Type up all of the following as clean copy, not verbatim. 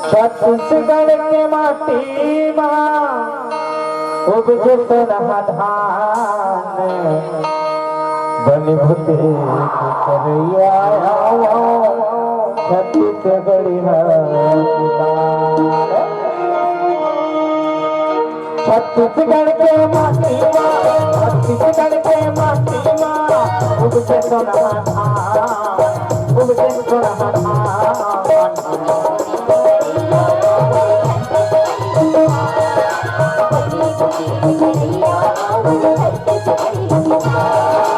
छत्तीसगढ़ के माटी माँ उपजे तोरा धान बनी भूते करैया छत्तीसगढ़ छत्तीसगढ़ के माटी माँ छत्तीसगढ़ के माटी माँ उपजे तोरा धान उपजे तोरा धान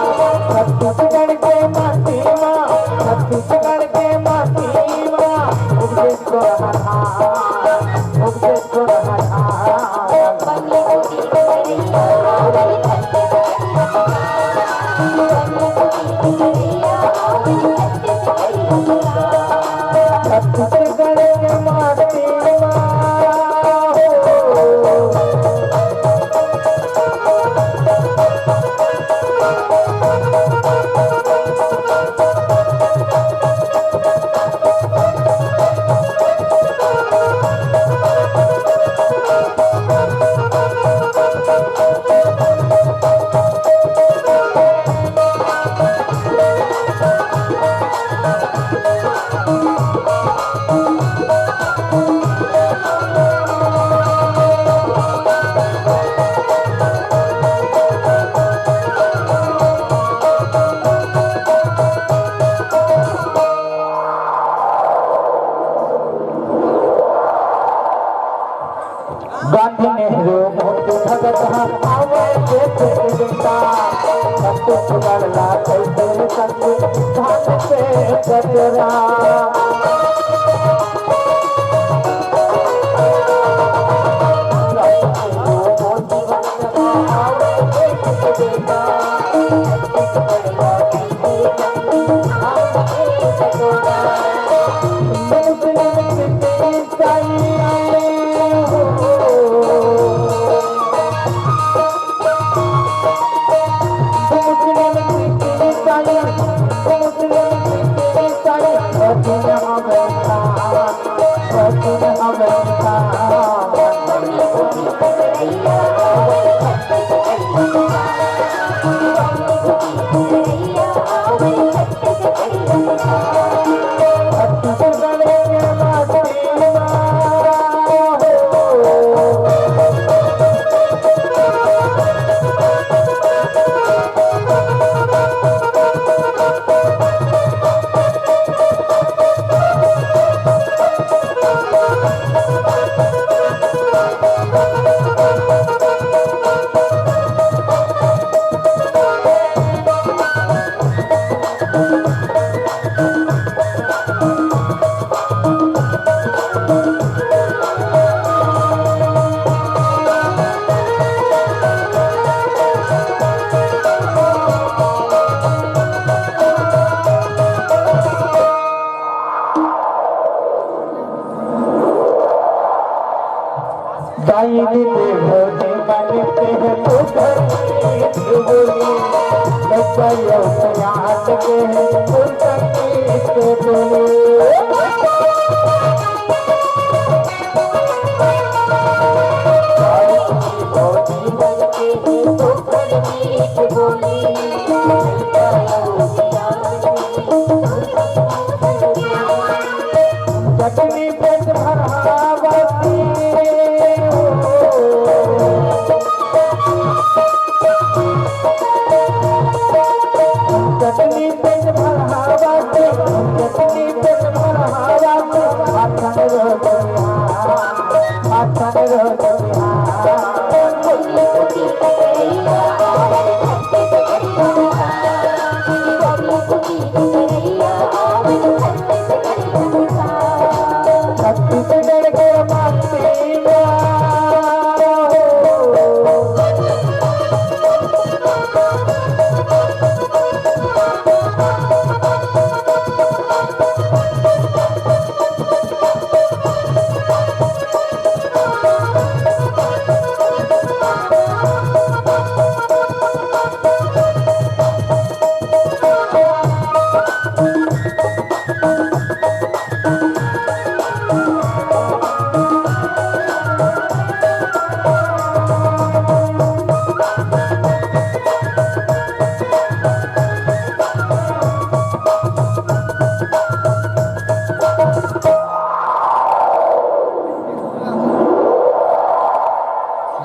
छत्तीसगढ़ के माटी माँ छत्तीसगढ़ के माटी माँ उपजे तोरा धान उपजे तोरा छत्तीसगढ़ के माटी गांधी नेहरू मोती भगत आवे देते बेटा छत्तीसगढ़ ला कैसे संग धान से कचरा दाइनी देवों बनते हैं तो बोली बच्चा याद के चटनी पेट भरावती चटनी पेट भरावती चटनी पेट भरावती आठन छत्तीसगढ़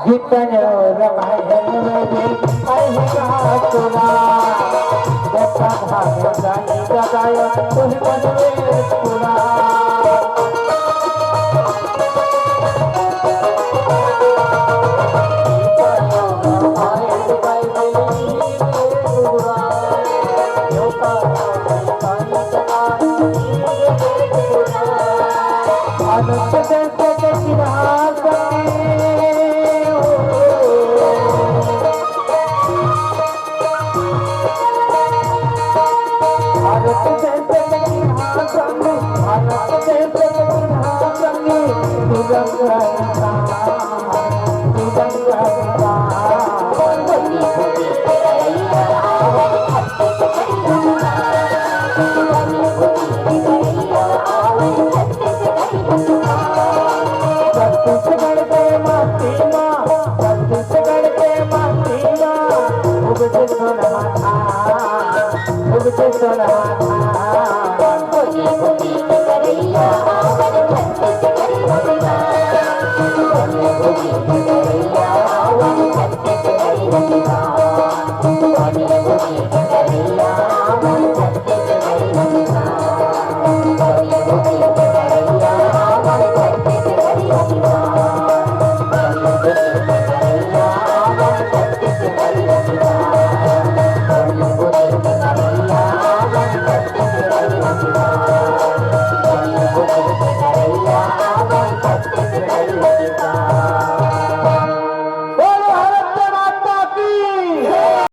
जितने रमायण में भी अहिरा सुना जैसा भाग जानी जगाया तुम बनवे सुना आनंद जैसे किनार छत्तीसगढ़ के माटी माँ छत्तीसगढ़ के माटी माँ उगते सोना था उगते सोना था